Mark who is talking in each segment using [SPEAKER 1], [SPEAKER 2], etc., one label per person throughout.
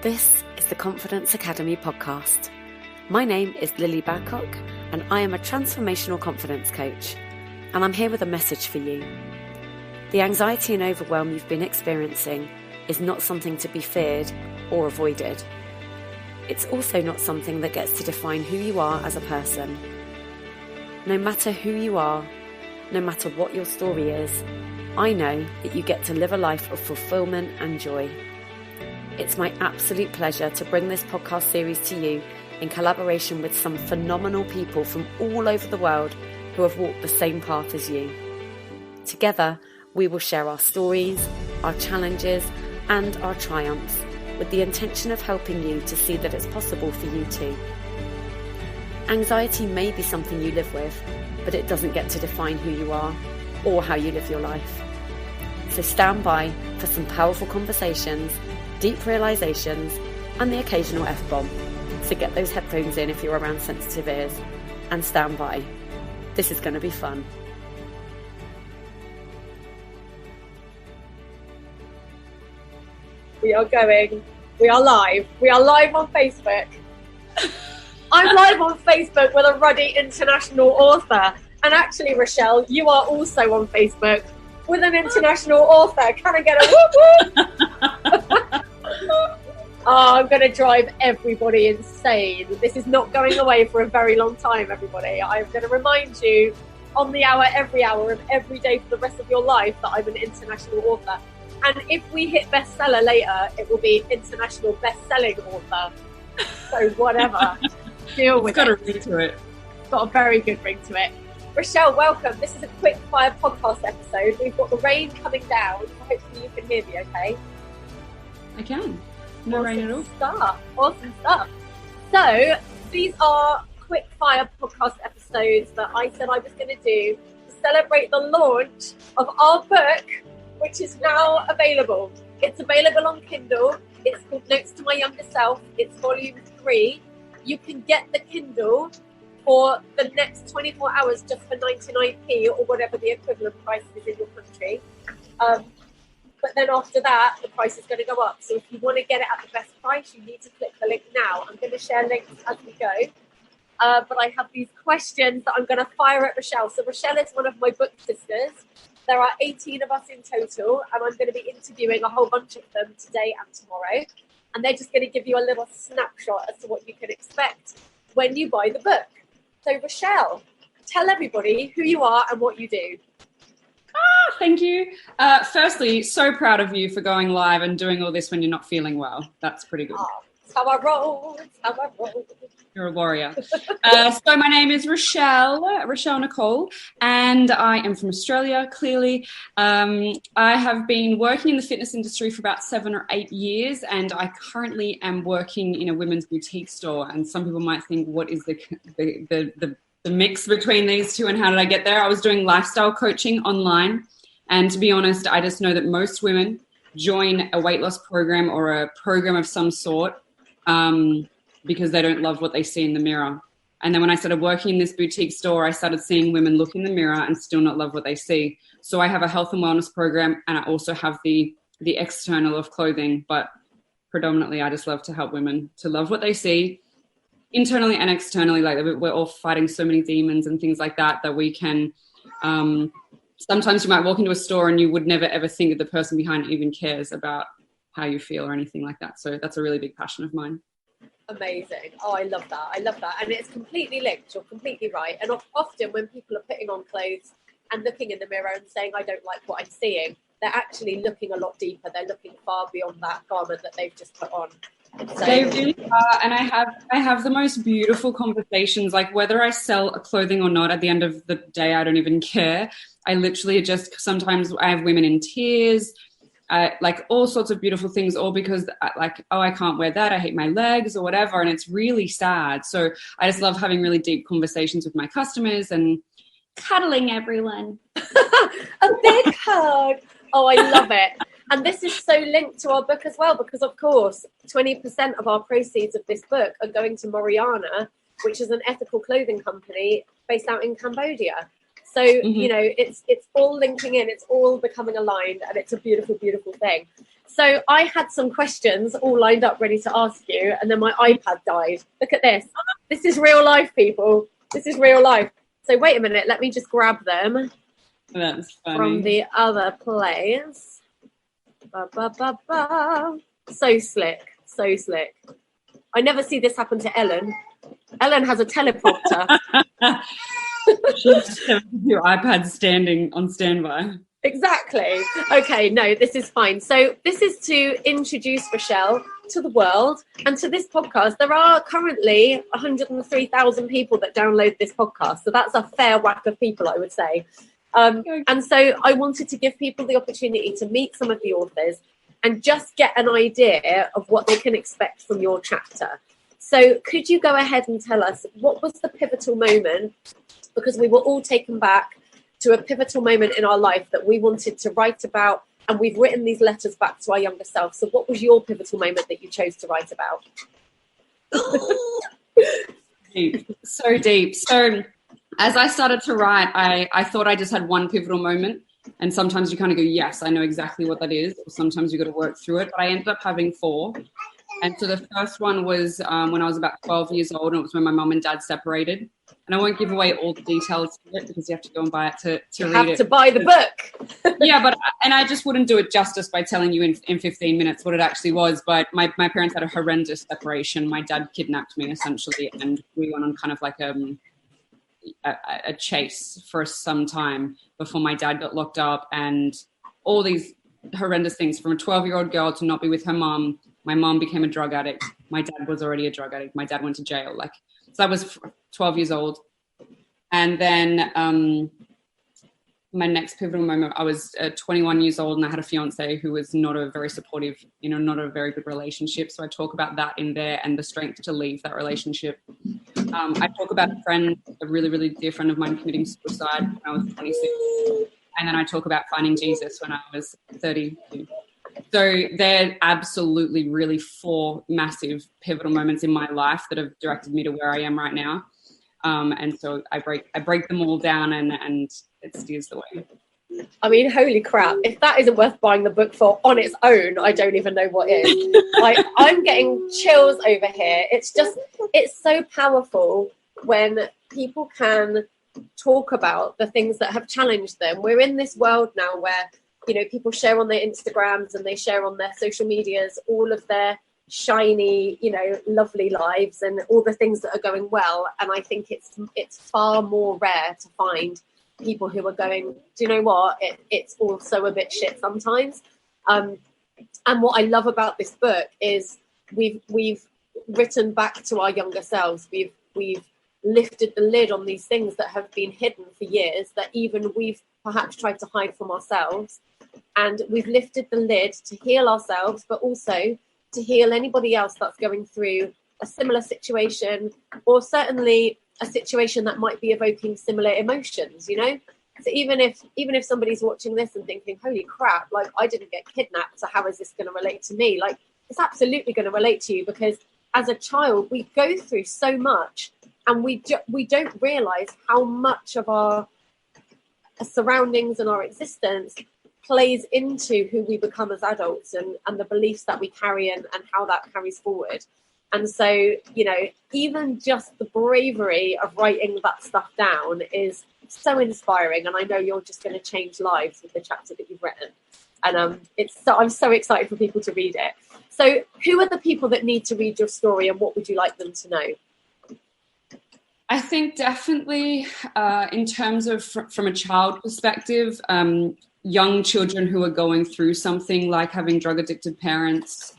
[SPEAKER 1] This is the Confidence Academy podcast. My name is Lily Babcock and I am a transformational confidence coach, and I'm here with a message for you. The anxiety and overwhelm you've been experiencing is not something to be feared or avoided. It's also not something that gets to define who you are as a person. No matter who you are, no matter what your story is, I know that you get to live a life of fulfillment and joy. It's my absolute pleasure to bring this podcast series to you in collaboration with some phenomenal people from all over the world who have walked the same path as you. Together, we will share our stories, our challenges, and our triumphs with the intention of helping you to see that it's possible for you too. Anxiety may be something you live with, but it doesn't get to define who you are or how you live your life. So stand by for some powerful conversations, deep realizations, and the occasional F-bomb. So get those headphones in if you're around sensitive ears, and stand by. This is going to be fun.
[SPEAKER 2] We are live. We are live on Facebook. I'm live on Facebook with a ruddy international author. And actually, Rochelle, you are also on Facebook with an international author. Can I get a whoop whoop? Oh, I'm going to drive everybody insane. This is not going away for a very long time, everybody. I'm going to remind you on the hour, every hour of every day for the rest of your life that I'm an international author. And if we hit bestseller later, it will be international best-selling author. So whatever. Deal with it.
[SPEAKER 3] It's got a ring to it.
[SPEAKER 2] It's got a very good ring to it. Rochelle, welcome. This is a quick fire podcast episode. We've got the rain coming down. Hopefully you can hear me okay.
[SPEAKER 3] I can. No rain at all.
[SPEAKER 2] Awesome stuff. So these are quick fire podcast episodes that I said I was going to do to celebrate the launch of our book, which is now available. It's available on Kindle. It's called Notes to My Younger Self. It's volume 3. You can get the Kindle for the next 24 hours just for 99p or whatever the equivalent price is in your country. But then after that, the price is going to go up. So if you want to get it at the best price, you need to click the link now. I'm going to share links as we go. But I have these questions that I'm going to fire at Rochelle. So Rochelle is one of my book sisters. There are 18 of us in total, and I'm going to be interviewing a whole bunch of them today and tomorrow. And they're just going to give you a little snapshot as to what you can expect when you buy the book. So Rochelle, tell everybody who you are and what you do.
[SPEAKER 3] Thank you. Firstly, so proud of you for going live and doing all this when you're not feeling well. That's pretty good.
[SPEAKER 2] It's how I roll.
[SPEAKER 3] You're a warrior. So my name is Rochelle Nicole, and I am from Australia, clearly. I have been working in the fitness industry for about 7 or 8 years, and I currently am working in a women's boutique store. And some people might think, what is the mix between these two and how did I get there? I was doing lifestyle coaching online. And to be honest, I just know that most women join a weight loss program or a program of some sort because they don't love what they see in the mirror. And then when I started working in this boutique store, I started seeing women look in the mirror and still not love what they see. So I have a health and wellness program, and I also have the external of clothing. But predominantly, I just love to help women to love what they see internally and externally. Like, we're all fighting so many demons and things like that we can sometimes you might walk into a store and you would never ever think that the person behind it even cares about how you feel or anything like that. So that's a really big passion of mine.
[SPEAKER 2] Amazing. Oh, I love that. And it's completely linked. You're completely right. And often when people are putting on clothes and looking in the mirror and saying, I don't like what I'm seeing, they're actually looking a lot deeper. They're looking far beyond that garment that they've just put on. So,
[SPEAKER 3] they really are, and I have the most beautiful conversations, like whether I sell clothing or not. At the end of the day, I don't even care. I literally just, sometimes I have women in tears, like all sorts of beautiful things, all because like, oh, I can't wear that, I hate my legs or whatever, and it's really sad. So I just love having really deep conversations with my customers and cuddling everyone.
[SPEAKER 2] A big hug. Oh, I love it. And this is so linked to our book as well, because of course 20% of our proceeds of this book are going to Moriana, which is an ethical clothing company based out in Cambodia. So, you know, it's all linking in, it's all becoming aligned, and it's a beautiful, beautiful thing. So I had some questions all lined up ready to ask you, and then my iPad died. Look at this. This is real life, people. This is real life. So wait a minute. Let me just grab them.
[SPEAKER 3] That's funny.
[SPEAKER 2] From the other place. Ba, ba, ba, ba. So slick. So slick. I never see this happen to Ellen. Ellen has a teleprompter.
[SPEAKER 3] Your iPad standing on standby.
[SPEAKER 2] Exactly. Okay, no, this is fine. So this is to introduce Rochelle to the world and to this podcast. There are currently 103,000 people that download this podcast. So that's a fair whack of people, I would say. And so I wanted to give people the opportunity to meet some of the authors and just get an idea of what they can expect from your chapter. So could you go ahead and tell us what was the pivotal moment? Because we were all taken back to a pivotal moment in our life that we wanted to write about, and we've written these letters back to our younger self. So what was your pivotal moment that you chose to write about?
[SPEAKER 3] Deep. So deep. So as I started to write, I thought I just had one pivotal moment. And sometimes you kind of go, yes, I know exactly what that is. Or sometimes you got to work through it. But I ended up having 4. And so the first one was when I was about 12 years old, and it was when my mum and dad separated. And I won't give away all the details of it because you have to go and buy it to read it.
[SPEAKER 2] You have to buy the book.
[SPEAKER 3] Yeah, and I just wouldn't do it justice by telling you in 15 minutes what it actually was. But my parents had a horrendous separation. My dad kidnapped me, essentially, and we went on kind of like a chase for some time before my dad got locked up, and all these horrendous things, from a 12-year-old girl to not be with her mom. My mom became a drug addict. My dad was already a drug addict. My dad went to jail. So I was 12 years old. And then my next pivotal moment, I was 21 years old, and I had a fiance who was not a very supportive, not a very good relationship. So I talk about that in there and the strength to leave that relationship. I talk about a really, really dear friend of mine committing suicide when I was 26. And then I talk about finding Jesus when I was 32. So they're absolutely really 4 massive pivotal moments in my life that have directed me to where I am right now. And so I break them all down and it steers the way.
[SPEAKER 2] I mean, holy crap. If that isn't worth buying the book for on its own, I don't even know what is. I'm getting chills over here. It's so powerful when people can talk about the things that have challenged them. We're in this world now where, people share on their Instagrams and they share on their social medias all of their shiny, lovely lives and all the things that are going well. And I think it's far more rare to find people who are going, do you know what? It's also a bit shit sometimes. And what I love about this book is we've written back to our younger selves. We've lifted the lid on these things that have been hidden for years, that even we've perhaps tried to hide from ourselves. And we've lifted the lid to heal ourselves, but also to heal anybody else that's going through a similar situation, or certainly a situation that might be evoking similar emotions, So even if somebody's watching this and thinking, holy crap, I didn't get kidnapped, so how is this going to relate to me? It's absolutely going to relate to you, because as a child, we go through so much, and we don't realize how much of our surroundings and our existence plays into who we become as adults and the beliefs that we carry and how that carries forward. And so, even just the bravery of writing that stuff down is so inspiring. And I know you're just going to change lives with the chapter that you've written. And I'm so excited for people to read it. So who are the people that need to read your story, and what would you like them to know?
[SPEAKER 3] I think definitely in terms of from a child perspective, young children who are going through something like having drug addicted parents,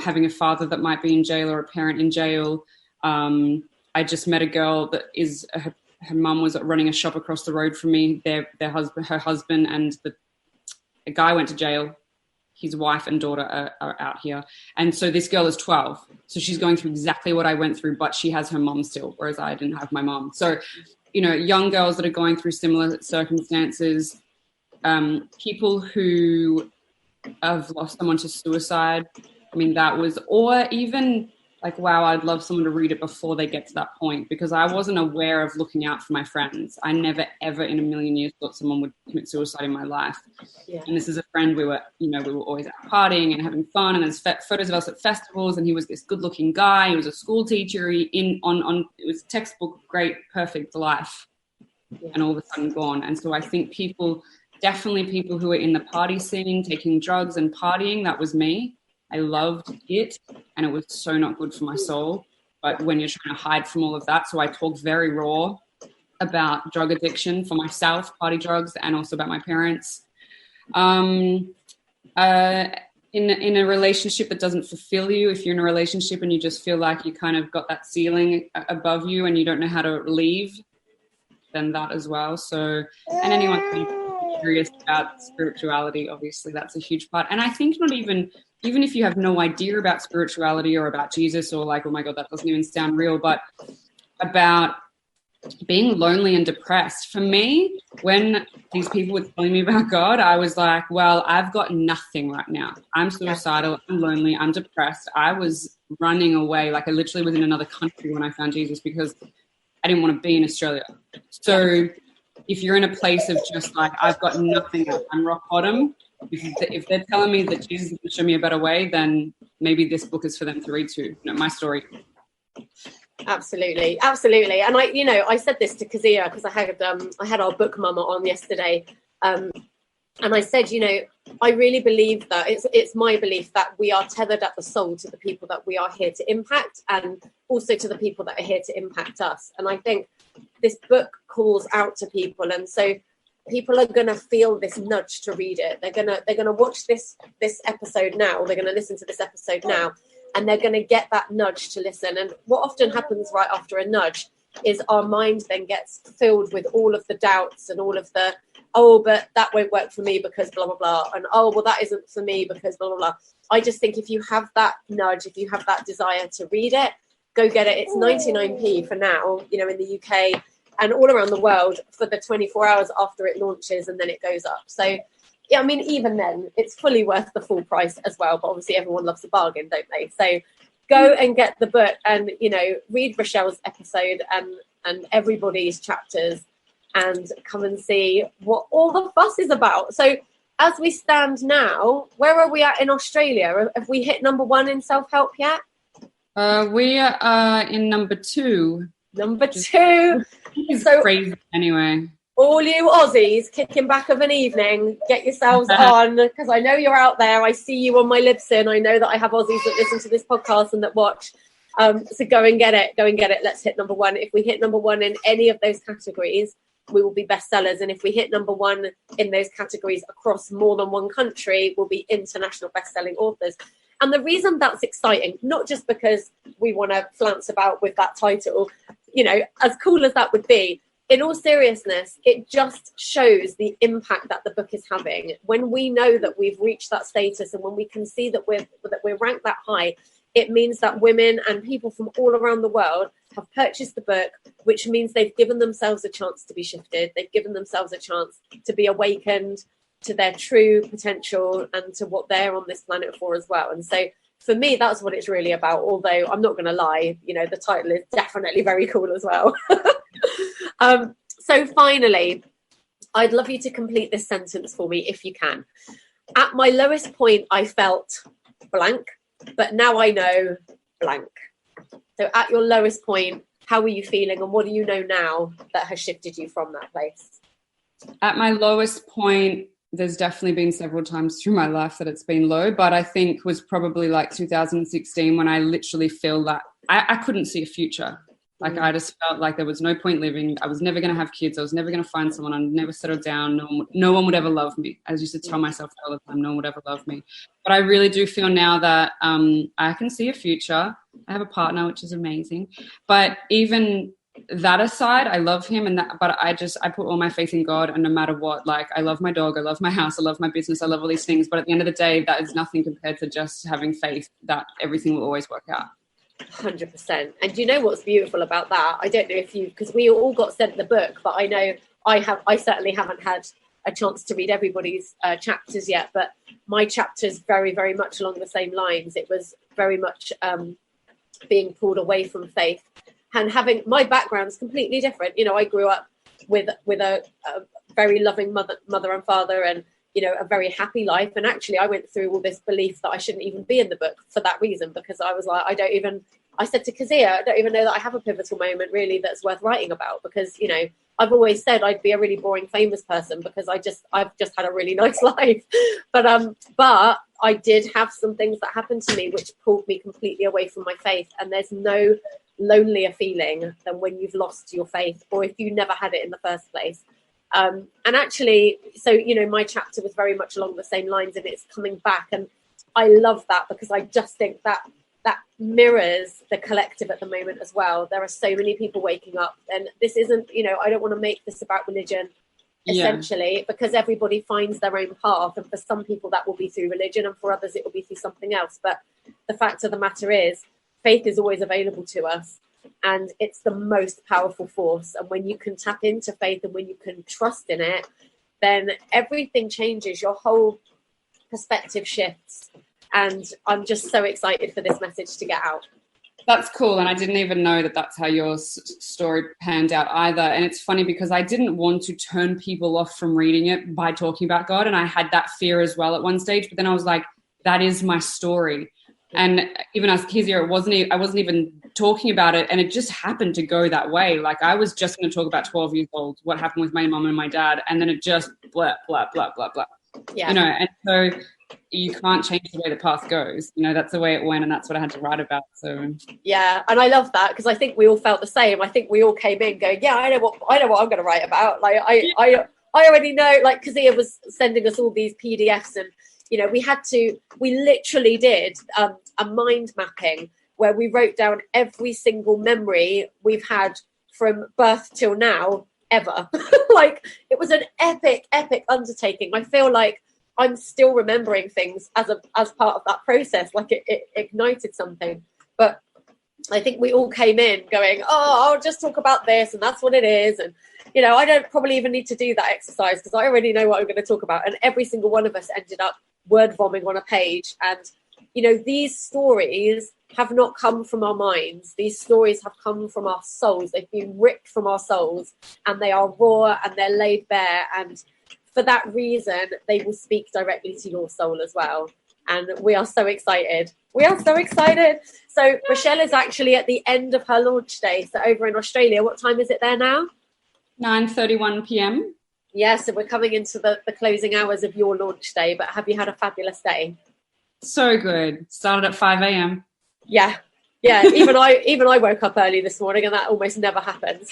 [SPEAKER 3] having a father that might be in jail or a parent in jail. I just met a girl that her mum was running a shop across the road from me. Her husband and a guy went to jail. His wife and daughter are out here. And so this girl is 12. So she's going through exactly what I went through, but she has her mum still, whereas I didn't have my mum. So, young girls that are going through similar circumstances, people who have lost someone to suicide. I mean, or even like, wow, I'd love someone to read it before they get to that point, because I wasn't aware of looking out for my friends. I never, ever in a million years thought someone would commit suicide in my life. Yeah. And this is a friend, we were always out partying and having fun, and there's photos of us at festivals, and he was this good looking guy. He was a school teacher. It was textbook, great, perfect life. Yeah. And all of a sudden gone. And so I think definitely people who are in the party scene, taking drugs and partying, that was me. I loved it, and it was so not good for my soul. But when you're trying to hide from all of that, so I talked very raw about drug addiction for myself, party drugs, and also about my parents. In a relationship that doesn't fulfill you, if you're in a relationship and you just feel like you kind of got that ceiling above you and you don't know how to leave, then that as well. So, and anyone curious about spirituality, obviously that's a huge part. And I think not even if you have no idea about spirituality or about Jesus, or like, oh my God, that doesn't even sound real, but about being lonely and depressed. For me, when these people were telling me about God, I was like, well, I've got nothing right now. I'm suicidal, I'm lonely, I'm depressed. I was running away. Like I literally was in another country when I found Jesus, because I didn't want to be in Australia. So if you're in a place of just like, I've got nothing else, I'm rock bottom, if they're telling me that Jesus can show me a better way, then maybe this book is for them to read too. My story.
[SPEAKER 2] Absolutely. And I said this to Kazia, because I had our book mama on yesterday, and I said, I really believe that it's my belief that we are tethered at the soul to the people that we are here to impact, and also to the people that are here to impact us. And I think this book calls out to people, and so people are going to feel this nudge to read it. They're going to watch this episode now. They're going to listen to this episode now, and they're going to get that nudge to listen. And what often happens right after a nudge is our mind then gets filled with all of the doubts and all of the, oh, but that won't work for me because blah, blah, blah. And, oh, well, that isn't for me because blah, blah, blah. I just think if you have that nudge, if you have that desire to read it, go get it. It's 99p for now, in the UK and all around the world for the 24 hours after it launches, and then it goes up. So, yeah, I mean, even then, it's fully worth the full price as well. But obviously, everyone loves a bargain, don't they? So go and get the book and, read Rochelle's episode and everybody's chapters, and come and see what all the fuss is about. So as we stand now, where are we at in Australia? Have we hit number 1 in self-help yet?
[SPEAKER 3] We are in number 2.
[SPEAKER 2] Number 2. So
[SPEAKER 3] crazy anyway.
[SPEAKER 2] All you Aussies kicking back of an evening, get yourselves on, because I know you're out there. I see you on my Libsyn. I know that I have Aussies that listen to this podcast and that watch. So go and get it. Let's hit number 1. If we hit number 1 in any of those categories, we will be bestsellers. And if we hit number 1 in those categories across more than one country, we'll be international best-selling authors. And the reason that's exciting, not just because we want to flounce about with that title, as cool as that would be, in all seriousness, it just shows the impact that the book is having. When we know that we've reached that status, and when we can see that we're ranked that high, it means that women and people from all around the world have purchased the book, which means they've given themselves a chance to be shifted. They've given themselves a chance to be awakened to their true potential and to what they're on this planet for as well. And so for me, that's what it's really about. Although I'm not going to lie, the title is definitely very cool as well. So finally, I'd love you to complete this sentence for me if you can. At my lowest point, I felt blank, but now I know blank. So at your lowest point, how were you feeling, and what do you know now that has shifted you from that place?
[SPEAKER 3] At my lowest point, there's definitely been several times through my life that it's been low, but I think was probably like 2016 when I literally feel that I couldn't see a future. Like I just felt like there was no point living. I was never going to have kids. I was never going to find someone. I'd never settle down. No one would ever love me. I used to tell myself all the time, no one would ever love me. But I really do feel now that I can see a future. I have a partner, which is amazing. But even that aside, I love him, but I put all my faith in God, and no matter what, like I love my dog, I love my house, I love my business, I love all these things. But at the end of the day, that is nothing compared to just having faith that everything will always work out.
[SPEAKER 2] 100%. And you know what's beautiful about that? I don't know if you, because we all got sent the book, but I know I certainly haven't had a chance to read everybody's chapters yet, but my chapter's very, very much along the same lines. It was very much being pulled away from faith, and having my background's completely different. You know, I grew up with a very loving mother and father, and you know, a very happy life. And actually I went through all this belief that I shouldn't even be in the book for that reason, because I was like, I said to Kazia, I don't even know that I have a pivotal moment really that's worth writing about, because, you know, I've always said I'd be a really boring famous person because I've just had a really nice life. But I did have some things that happened to me which pulled me completely away from my faith. And there's no lonelier feeling than when you've lost your faith, or if you never had it in the first place. And actually, so, you know, my chapter was very much along the same lines, and it's coming back. And I love that, because I just think that mirrors the collective at the moment as well. There are so many people waking up, and this isn't, you know, I don't want to make this about religion, essentially, because everybody finds their own path. And for some people that will be through religion, and for others it will be through something else. But the fact of the matter is, faith is always available to us. And it's the most powerful force. And when you can tap into faith and when you can trust in it, then everything changes. Your whole perspective shifts. And I'm just so excited for this message to get out.
[SPEAKER 3] That's cool. And I didn't even know that that's how your story panned out either. And it's funny because I didn't want to turn people off from reading it by talking about God. And I had that fear as well at one stage. But then I was like, that is my story. And even as Kizia, I wasn't even talking about it, and it just happened to go that way. Like, I was just going to talk about 12 years old, what happened with my mum and my dad, and then it just blah, blah, blah, blah, blah. Yeah. You know, and so you can't change the way the path goes. You know, that's the way it went, and that's what I had to write about. So
[SPEAKER 2] yeah, and I love that, because I think we all felt the same. I think we all came in going, yeah, I know what I'm going to write about. Like, I already know, like, Kazia was sending us all these PDFs, and you know, we literally did a mind mapping where we wrote down every single memory we've had from birth till now, ever. Like, it was an epic undertaking. I feel like I'm still remembering things as part of that process. Like, it ignited something. But I think we all came in going, oh, I'll just talk about this, and that's what it is. And, you know, I don't probably even need to do that exercise, because I already know what I'm going to talk about. And every single one of us ended up word vomiting on a page. And, you know, these stories have not come from our minds. These stories have come from our souls. They've been ripped from our souls, and they are raw and they're laid bare. And for that reason, they will speak directly to your soul as well. And we are so excited. So Rochelle is actually at the end of her launch day. So over in Australia, what time is it there now?
[SPEAKER 3] 9:31 p.m.
[SPEAKER 2] Yeah, so we're coming into the closing hours of your launch day. But have you had a fabulous day? So good.
[SPEAKER 3] Started at 5 a.m.
[SPEAKER 2] Yeah. Even I woke up early this morning, and that almost never happens.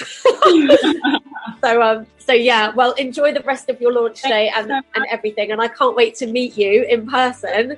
[SPEAKER 2] So yeah. Well, enjoy the rest of your launch day and everything. And I can't wait to meet you in person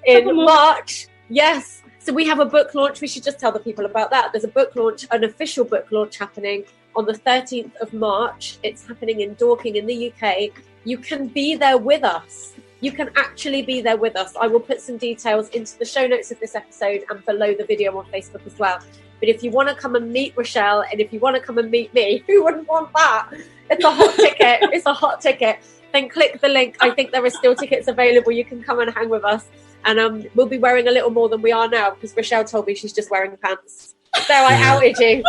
[SPEAKER 2] in March. Yes. So we have a book launch. We should just tell the people about that. There's a book launch, an official book launch happening on the 13th of March. It's happening in Dorking in the UK. You can be there with us. You can actually be there with us. I will put some details into the show notes of this episode and below the video on Facebook as well. But if you want to come and meet Rochelle, and if you want to come and meet me, who wouldn't want that? It's a hot ticket. It's a hot ticket. Then click the link. I think there are still tickets available. You can come and hang with us. And we'll be wearing a little more than we are now, because Rochelle told me she's just wearing pants. There, I outed you.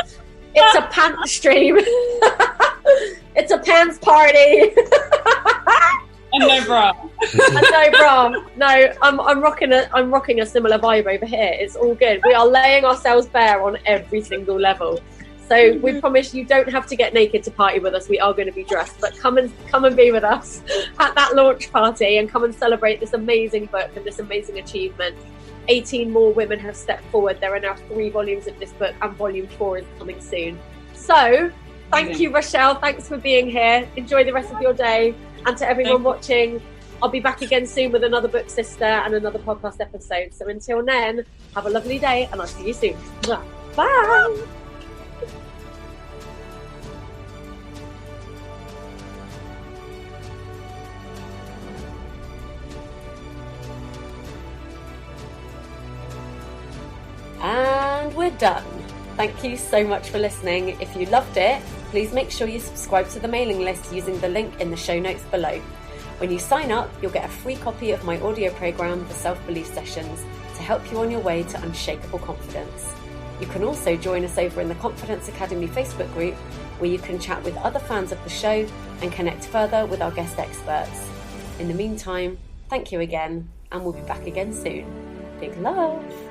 [SPEAKER 2] It's a pants stream. It's a pants party.
[SPEAKER 3] And no bra.
[SPEAKER 2] And no bra. No, I'm rocking a similar vibe over here. It's all good. We are laying ourselves bare on every single level. So we promise you don't have to get naked to party with us. We are going to be dressed, but come and be with us at that launch party, and come and celebrate this amazing book and this amazing achievement. 18 more women have stepped forward. There are now 3 volumes of this book, and volume 4 is coming soon. So thank you, Rochelle. Thanks for being here. Enjoy the rest of your day. And to everyone watching, I'll be back again soon with another book sister and another podcast episode. So until then, have a lovely day, and I'll see you soon. Bye. And we're done. Thank you so much for listening. If you loved it, please make sure you subscribe to the mailing list using the link in the show notes below. When you sign up, you'll get a free copy of my audio program, The Self-Belief Sessions, to help you on your way to unshakable confidence.
[SPEAKER 1] You can also join us over in the Confidence Academy Facebook group, where you can chat with other fans of the show and connect further with our guest experts. In the meantime, thank you again, and we'll be back again soon. Big love!